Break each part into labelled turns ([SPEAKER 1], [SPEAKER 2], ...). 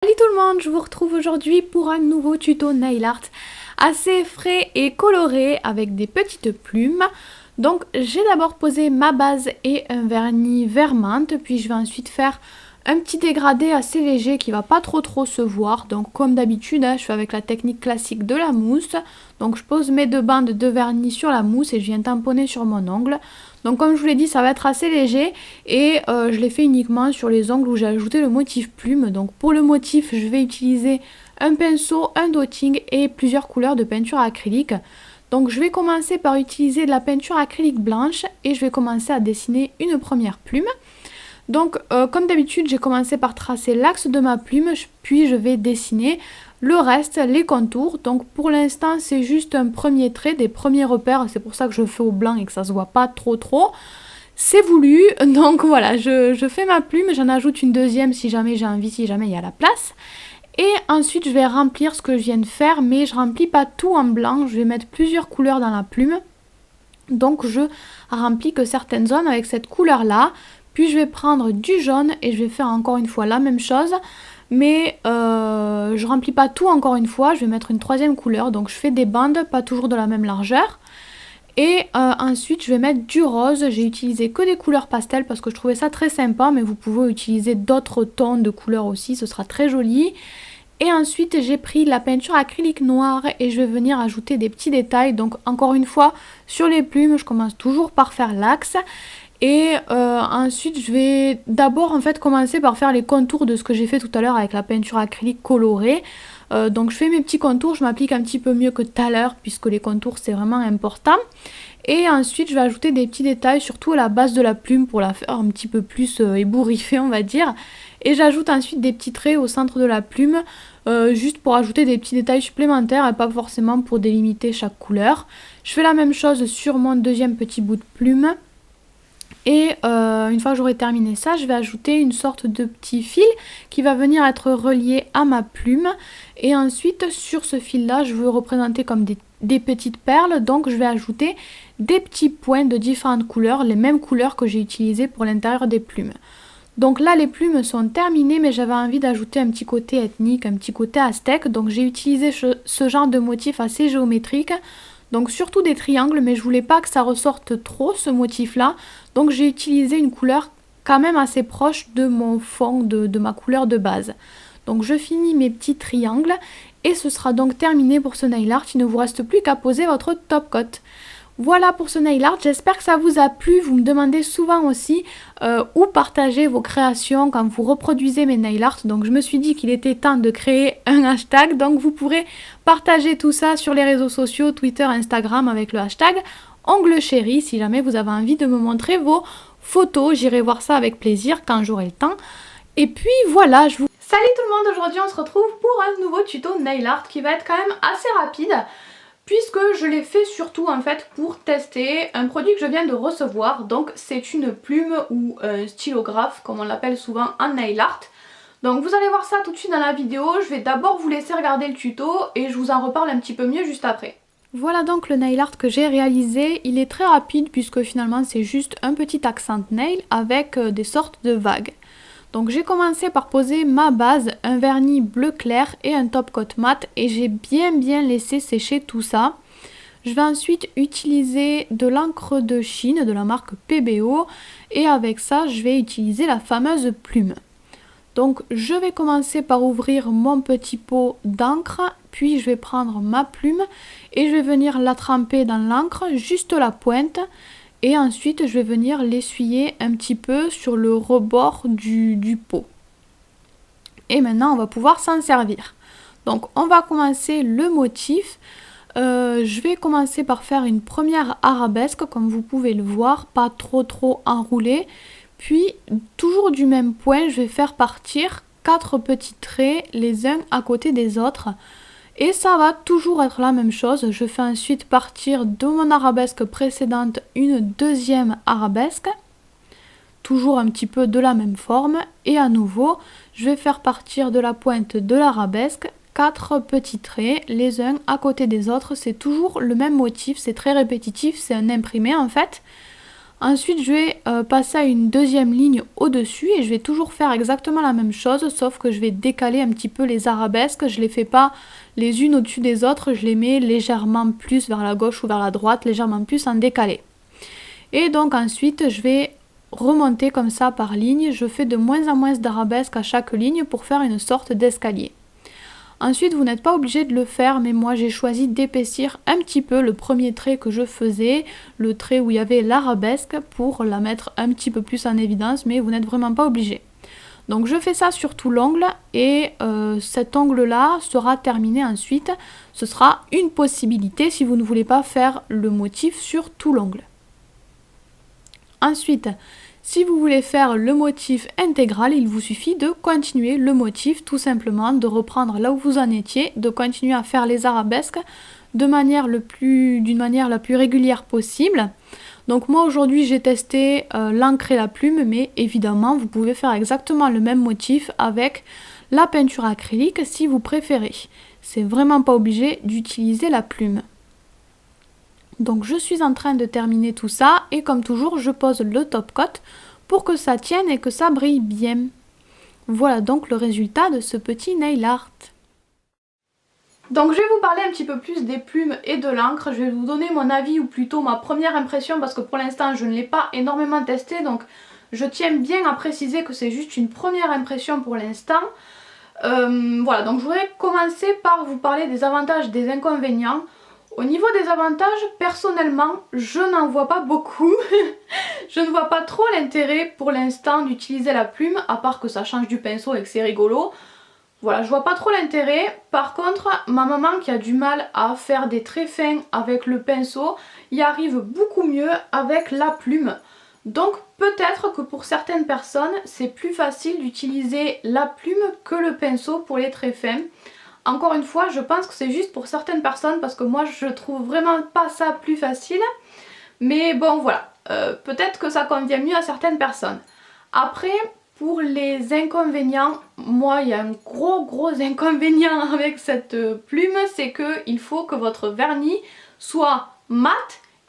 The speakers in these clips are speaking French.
[SPEAKER 1] Salut tout le monde, je vous retrouve aujourd'hui pour un nouveau tuto nail art assez frais et coloré avec des petites plumes. Donc j'ai d'abord posé ma base et un vernis vert menthe, puis je vais ensuite faire un petit dégradé assez léger qui va pas trop se voir. Donc comme d'habitude, je fais avec la technique classique de la mousse. Donc je pose mes deux bandes de vernis sur la mousse et je viens tamponner sur mon ongle. Donc comme je vous l'ai dit, ça va être assez léger et je l'ai fait uniquement sur les ongles où j'ai ajouté le motif plume. Donc pour le motif, je vais utiliser un pinceau, un dotting et plusieurs couleurs de peinture acrylique. Donc je vais commencer par utiliser de la peinture acrylique blanche et je vais commencer à dessiner une première plume. Donc comme d'habitude, j'ai commencé par tracer l'axe de ma plume, puis je vais dessiner le reste, les contours. Donc pour l'instant, c'est juste un premier trait, des premiers repères, c'est pour ça que je fais au blanc et que ça se voit pas trop. C'est voulu, donc voilà, je fais ma plume, j'en ajoute une deuxième si jamais j'ai envie, si jamais il y a la place. Et ensuite, je vais remplir ce que je viens de faire, mais je remplis pas tout en blanc, je vais mettre plusieurs couleurs dans la plume. Donc je remplis que certaines zones avec cette couleur-là. Puis je vais prendre du jaune et je vais faire encore une fois la même chose. Mais je remplis pas tout encore une fois, je vais mettre une troisième couleur. Donc je fais des bandes, pas toujours de la même largeur. Et ensuite je vais mettre du rose, j'ai utilisé que des couleurs pastel parce que je trouvais ça très sympa. Mais vous pouvez utiliser d'autres tons de couleurs aussi, ce sera très joli. Et ensuite j'ai pris la peinture acrylique noire et je vais venir ajouter des petits détails. Donc encore une fois, sur les plumes, je commence toujours par faire l'axe. Et ensuite je vais d'abord en fait commencer par faire les contours de ce que j'ai fait tout à l'heure avec la peinture acrylique colorée. Donc je fais mes petits contours, je m'applique un petit peu mieux que tout à l'heure puisque les contours c'est vraiment important. Et ensuite je vais ajouter des petits détails surtout à la base de la plume pour la faire un petit peu plus ébouriffée on va dire. Et j'ajoute ensuite des petits traits au centre de la plume juste pour ajouter des petits détails supplémentaires et pas forcément pour délimiter chaque couleur. Je fais la même chose sur mon deuxième petit bout de plume. Et une fois que j'aurai terminé ça, je vais ajouter une sorte de petit fil qui va venir être relié à ma plume. Et ensuite, sur ce fil-là, je veux représenter comme des petites perles. Donc, je vais ajouter des petits points de différentes couleurs, les mêmes couleurs que j'ai utilisées pour l'intérieur des plumes. Donc là, les plumes sont terminées, mais j'avais envie d'ajouter un petit côté ethnique, un petit côté aztèque. Donc, j'ai utilisé ce genre de motif assez géométrique. Donc surtout des triangles, mais je voulais pas que ça ressorte trop ce motif là. Donc j'ai utilisé une couleur quand même assez proche de mon fond, de ma couleur de base. Donc je finis mes petits triangles et ce sera donc terminé pour ce nail art. Il ne vous reste plus qu'à poser votre top coat. Voilà pour ce nail art, j'espère que ça vous a plu. Vous me demandez souvent aussi où partager vos créations quand vous reproduisez mes nail art. Donc je me suis dit qu'il était temps de créer un hashtag. Donc vous pourrez partager tout ça sur les réseaux sociaux, Twitter, Instagram avec le hashtag Ongle Chéri. Si jamais vous avez envie de me montrer vos photos, j'irai voir ça avec plaisir quand j'aurai le temps. Et puis voilà, je vous... Salut tout le monde, aujourd'hui on se retrouve pour un nouveau tuto nail art qui va être quand même assez rapide. Puisque je l'ai fait surtout en fait pour tester un produit que je viens de recevoir. Donc c'est une plume ou un stylographe comme on l'appelle souvent en nail art. Donc vous allez voir ça tout de suite dans la vidéo. Je vais d'abord vous laisser regarder le tuto et je vous en reparle un petit peu mieux juste après. Voilà donc le nail art que j'ai réalisé. Il est très rapide puisque finalement c'est juste un petit accent nail avec des sortes de vagues. Donc j'ai commencé par poser ma base, un vernis bleu clair et un top coat mat et j'ai bien laissé sécher tout ça. Je vais ensuite utiliser de l'encre de Chine de la marque PBO et avec ça je vais utiliser la fameuse plume. Donc je vais commencer par ouvrir mon petit pot d'encre, puis je vais prendre ma plume et je vais venir la tremper dans l'encre, juste la pointe. Et ensuite, je vais venir l'essuyer un petit peu sur le rebord du pot. Et maintenant, on va pouvoir s'en servir. Donc, on va commencer le motif. Je vais commencer par faire une première arabesque, comme vous pouvez le voir, pas trop enroulée. Puis, toujours du même point, je vais faire partir 4 petits traits, les uns à côté des autres. Et ça va toujours être la même chose. Je fais ensuite partir de mon arabesque précédente une deuxième arabesque. Toujours un petit peu de la même forme. Et à nouveau, je vais faire partir de la pointe de l'arabesque 4 petits traits, les uns à côté des autres. C'est toujours le même motif, c'est très répétitif, c'est un imprimé en fait. Ensuite je vais passer à une deuxième ligne au-dessus et je vais toujours faire exactement la même chose, sauf que je vais décaler un petit peu les arabesques. Je les fais pas les unes au-dessus des autres, je les mets légèrement plus vers la gauche ou vers la droite, légèrement plus en décalé. Et donc ensuite je vais remonter comme ça par ligne, je fais de moins en moins d'arabesques à chaque ligne pour faire une sorte d'escalier. Ensuite, vous n'êtes pas obligé de le faire, mais moi j'ai choisi d'épaissir un petit peu le premier trait que je faisais, le trait où il y avait l'arabesque, pour la mettre un petit peu plus en évidence, mais vous n'êtes vraiment pas obligé. Donc je fais ça sur tout l'ongle et cet ongle-là sera terminé ensuite. Ce sera une possibilité si vous ne voulez pas faire le motif sur tout l'ongle. Ensuite, si vous voulez faire le motif intégral, il vous suffit de continuer le motif, tout simplement, de reprendre là où vous en étiez, de continuer à faire les arabesques d'une manière la plus régulière possible. Donc moi aujourd'hui j'ai testé l'encre et la plume, mais évidemment vous pouvez faire exactement le même motif avec la peinture acrylique si vous préférez. C'est vraiment pas obligé d'utiliser la plume. Donc je suis en train de terminer tout ça et comme toujours je pose le top coat pour que ça tienne et que ça brille bien. Voilà donc le résultat de ce petit nail art. Donc je vais vous parler un petit peu plus des plumes et de l'encre. Je vais vous donner mon avis ou plutôt ma première impression parce que pour l'instant je ne l'ai pas énormément testé, donc je tiens bien à préciser que c'est juste une première impression pour l'instant. Voilà, donc je voudrais commencer par vous parler des avantages et des inconvénients. Au niveau des avantages, personnellement, je n'en vois pas beaucoup. Je ne vois pas trop l'intérêt pour l'instant d'utiliser la plume, à part que ça change du pinceau et que c'est rigolo. Voilà, je vois pas trop l'intérêt. Par contre, ma maman qui a du mal à faire des traits fins avec le pinceau, y arrive beaucoup mieux avec la plume. Donc peut-être que pour certaines personnes, c'est plus facile d'utiliser la plume que le pinceau pour les traits fins. Encore une fois, je pense que c'est juste pour certaines personnes parce que moi je trouve vraiment pas ça plus facile. Mais bon voilà, peut-être que ça convient mieux à certaines personnes. Après, pour les inconvénients, moi il y a un gros inconvénient avec cette plume, c'est qu'il faut que votre vernis soit mat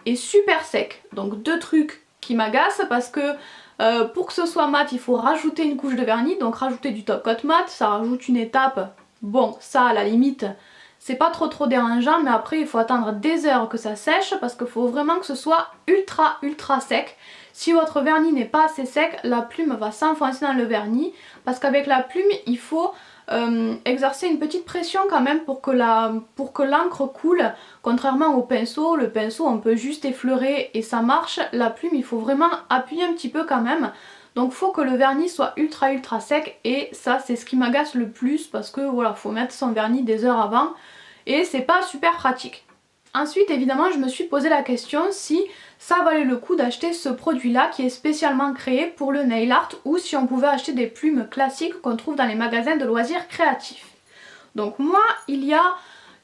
[SPEAKER 1] et super sec. Donc deux trucs qui m'agacent parce que pour que ce soit mat, il faut rajouter une couche de vernis, donc rajouter du top coat mat, ça rajoute une étape. Bon, ça à la limite, c'est pas trop dérangeant, mais après il faut attendre des heures que ça sèche parce qu'il faut vraiment que ce soit ultra sec. Si votre vernis n'est pas assez sec, la plume va s'enfoncer dans le vernis parce qu'avec la plume, il faut exercer une petite pression quand même pour que l'encre coule. Contrairement au pinceau, le pinceau on peut juste effleurer et ça marche. La plume, il faut vraiment appuyer un petit peu quand même. Donc faut que le vernis soit ultra sec et ça c'est ce qui m'agace le plus parce que voilà, faut mettre son vernis des heures avant et c'est pas super pratique. Ensuite évidemment je me suis posé la question si ça valait le coup d'acheter ce produit là qui est spécialement créé pour le nail art ou si on pouvait acheter des plumes classiques qu'on trouve dans les magasins de loisirs créatifs. Donc moi il y a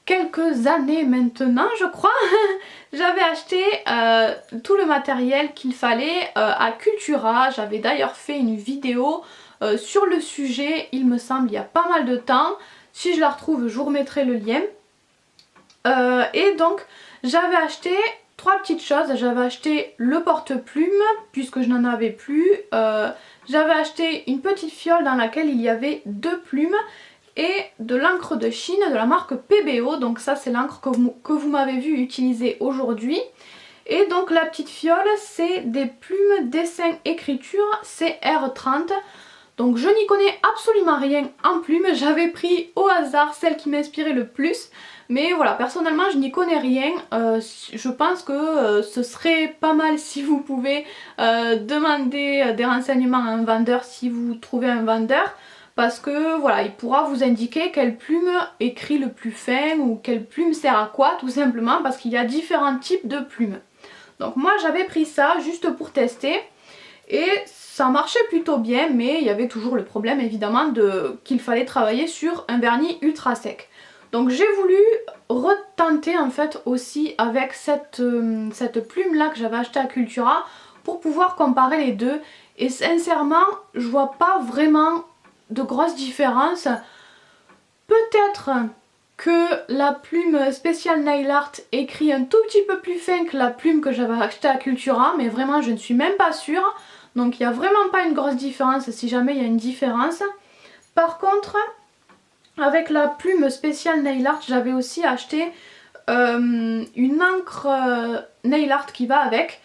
[SPEAKER 1] quelques années maintenant je crois, j'avais acheté tout le matériel qu'il fallait à Cultura. J'avais d'ailleurs fait une vidéo sur le sujet, il me semble, il y a pas mal de temps. Si je la retrouve, je vous remettrai le lien. Et donc j'avais acheté trois petites choses. J'avais acheté le porte-plume puisque je n'en avais plus. J'avais acheté une petite fiole dans laquelle il y avait deux plumes et de l'encre de Chine de la marque PBO. Donc ça c'est l'encre que vous m'avez vu utiliser aujourd'hui. Et donc la petite fiole c'est des plumes dessin écriture CR30. Donc je n'y connais absolument rien en plumes, j'avais pris au hasard celle qui m'inspirait le plus. Mais voilà, personnellement je n'y connais rien. Je pense que ce serait pas mal si vous pouvez demander des renseignements à un vendeur si vous trouvez un vendeur. Parce que voilà, il pourra vous indiquer quelle plume écrit le plus fin ou quelle plume sert à quoi tout simplement parce qu'il y a différents types de plumes. Donc moi j'avais pris ça juste pour tester et ça marchait plutôt bien mais il y avait toujours le problème évidemment qu'il fallait travailler sur un vernis ultra sec. Donc j'ai voulu retenter en fait aussi avec cette plume là que j'avais achetée à Cultura pour pouvoir comparer les deux et sincèrement je vois pas vraiment de grosses différences. Peut-être que la plume spéciale Nail Art écrit un tout petit peu plus fin que la plume que j'avais achetée à Cultura, mais vraiment je ne suis même pas sûre. Donc il n'y a vraiment pas une grosse différence si jamais il y a une différence. Par contre, avec la plume spéciale Nail Art, j'avais aussi acheté une encre Nail Art qui va avec.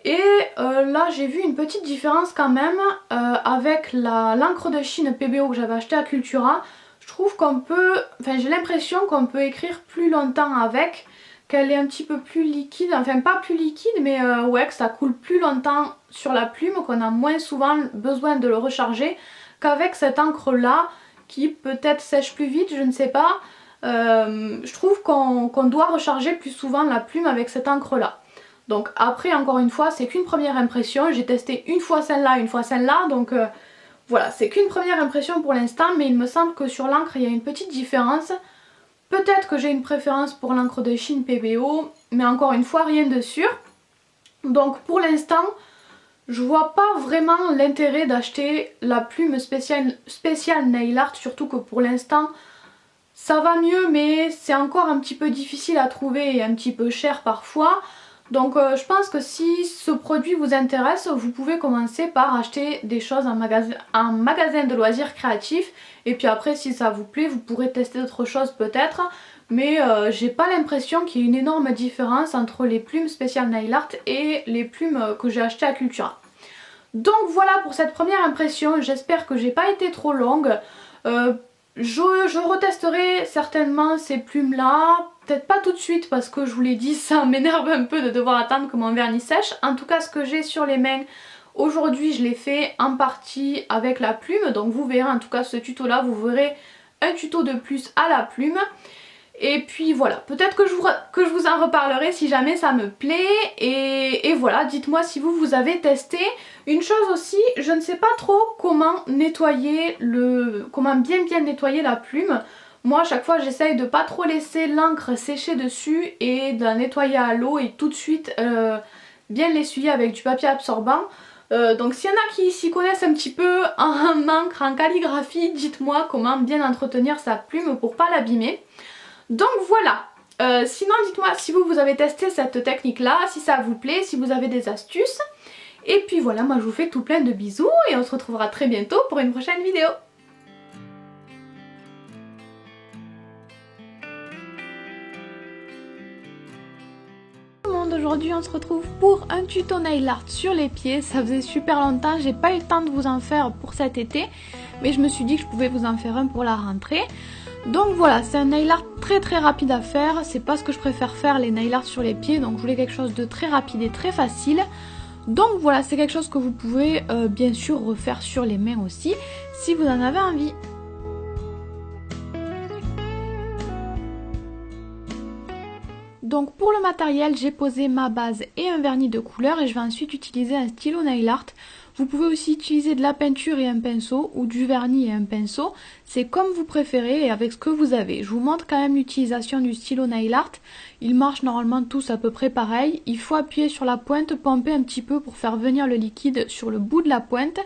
[SPEAKER 1] Et là j'ai vu une petite différence quand même avec l'encre de Chine PBO que j'avais acheté à Cultura. Je trouve qu'on peut, enfin j'ai l'impression qu'on peut écrire plus longtemps avec, qu'elle est un petit peu plus liquide, enfin pas plus liquide mais ouais, que ça coule plus longtemps sur la plume, qu'on a moins souvent besoin de le recharger qu'avec cette encre là qui peut-être sèche plus vite, je ne sais pas. Je trouve qu'on doit recharger plus souvent la plume avec cette encre là. Donc après encore une fois c'est qu'une première impression, j'ai testé une fois celle-là, une fois celle-là, donc voilà, c'est qu'une première impression pour l'instant, mais il me semble que sur l'encre il y a une petite différence. Peut-être que j'ai une préférence pour l'encre de Chine PBO, mais encore une fois rien de sûr. Donc pour l'instant je vois pas vraiment l'intérêt d'acheter la plume spéciale Nail Art, surtout que pour l'instant ça va mieux mais c'est encore un petit peu difficile à trouver et un petit peu cher parfois. Donc je pense que si ce produit vous intéresse, vous pouvez commencer par acheter des choses en magasin de loisirs créatifs. Et puis après si ça vous plaît, vous pourrez tester d'autres choses peut-être. Mais j'ai pas l'impression qu'il y ait une énorme différence entre les plumes spéciales Nail Art et les plumes que j'ai achetées à Cultura. Donc voilà pour cette première impression, j'espère que j'ai pas été trop longue. Je retesterai certainement ces plumes là, peut-être pas tout de suite parce que je vous l'ai dit ça m'énerve un peu de devoir attendre que mon vernis sèche. En tout cas ce que j'ai sur les mains aujourd'hui je l'ai fait en partie avec la plume, donc vous verrez en tout cas ce tuto là, vous verrez un tuto de plus à la plume. Et puis voilà, peut-être que je vous en reparlerai si jamais ça me plaît. Et voilà, dites-moi si vous avez testé. Une chose aussi, je ne sais pas trop comment nettoyer comment bien nettoyer la plume. Moi à chaque fois j'essaye de pas trop laisser l'encre sécher dessus et de la nettoyer à l'eau et tout de suite bien l'essuyer avec du papier absorbant. Donc s'il y en a qui s'y connaissent un petit peu en encre, en calligraphie, dites-moi comment bien entretenir sa plume pour pas l'abîmer. Donc voilà, sinon dites-moi si vous avez testé cette technique là, si ça vous plaît, si vous avez des astuces. Et puis voilà, moi je vous fais tout plein de bisous et on se retrouvera très bientôt pour une prochaine vidéo. Aujourd'hui on se retrouve pour un tuto nail art sur les pieds. Ça faisait super longtemps, j'ai pas eu le temps de vous en faire pour cet été, mais je me suis dit que je pouvais vous en faire un pour la rentrée. Donc voilà, c'est un nail art très rapide à faire, c'est pas ce que je préfère faire les nail art sur les pieds, donc je voulais quelque chose de très rapide et très facile. Donc voilà, c'est quelque chose que vous pouvez bien sûr refaire sur les mains aussi, si vous en avez envie. Donc pour le matériel, j'ai posé ma base et un vernis de couleur et je vais ensuite utiliser un stylo nail art. Vous pouvez aussi utiliser de la peinture et un pinceau ou du vernis et un pinceau. C'est comme vous préférez et avec ce que vous avez. Je vous montre quand même l'utilisation du stylo nail art. Ils marchent normalement tous à peu près pareil. Il faut appuyer sur la pointe, pomper un petit peu pour faire venir le liquide sur le bout de la pointe.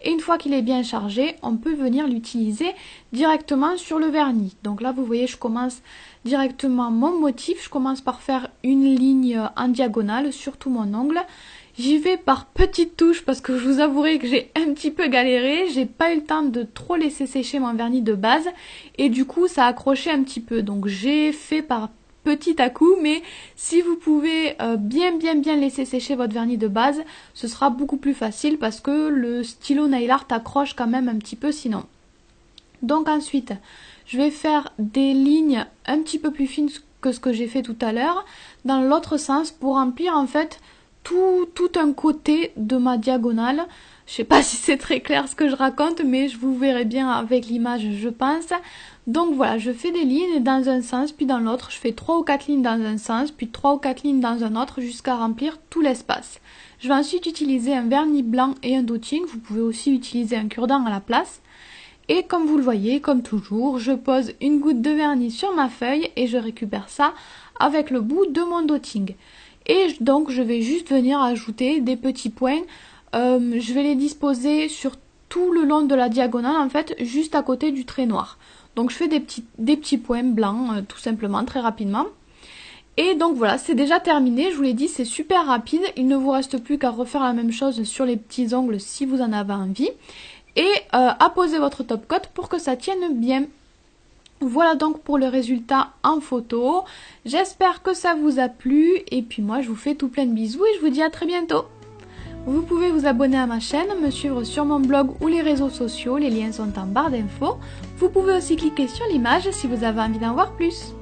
[SPEAKER 1] Et une fois qu'il est bien chargé, on peut venir l'utiliser directement sur le vernis. Donc là vous voyez, je commence directement mon motif. Je commence par faire une ligne en diagonale sur tout mon ongle. J'y vais par petites touches parce que je vous avouerai que j'ai un petit peu galéré. J'ai pas eu le temps de trop laisser sécher mon vernis de base et du coup ça a accroché un petit peu. Donc j'ai fait par petit à coup, mais si vous pouvez bien laisser sécher votre vernis de base, ce sera beaucoup plus facile parce que le stylo nail art accroche quand même un petit peu sinon. Donc ensuite, je vais faire des lignes un petit peu plus fines que ce que j'ai fait tout à l'heure dans l'autre sens pour remplir en fait tout un côté de ma diagonale. Je sais pas si c'est très clair ce que je raconte, mais je vous verrai bien avec l'image, je pense. Donc voilà, je fais des lignes dans un sens puis dans l'autre. Je fais 3 ou 4 lignes dans un sens puis 3 ou 4 lignes dans un autre jusqu'à remplir tout l'espace. Je vais ensuite utiliser un vernis blanc et un dotting. Vous pouvez aussi utiliser un cure-dent à la place. Et comme vous le voyez, comme toujours, je pose une goutte de vernis sur ma feuille et je récupère ça avec le bout de mon dotting. Et donc je vais juste venir ajouter des petits points. Je vais les disposer sur tout le long de la diagonale en fait, juste à côté du trait noir. Donc je fais des petits points blancs tout simplement, très rapidement. Et donc voilà, c'est déjà terminé, je vous l'ai dit, c'est super rapide. Il ne vous reste plus qu'à refaire la même chose sur les petits ongles si vous en avez envie. Et à poser votre top coat pour que ça tienne bien. Voilà donc pour le résultat en photo. J'espère que ça vous a plu. Et puis moi, je vous fais tout plein de bisous et je vous dis à très bientôt. Vous pouvez vous abonner à ma chaîne, me suivre sur mon blog ou les réseaux sociaux, les liens sont en barre d'infos. Vous pouvez aussi cliquer sur l'image si vous avez envie d'en voir plus.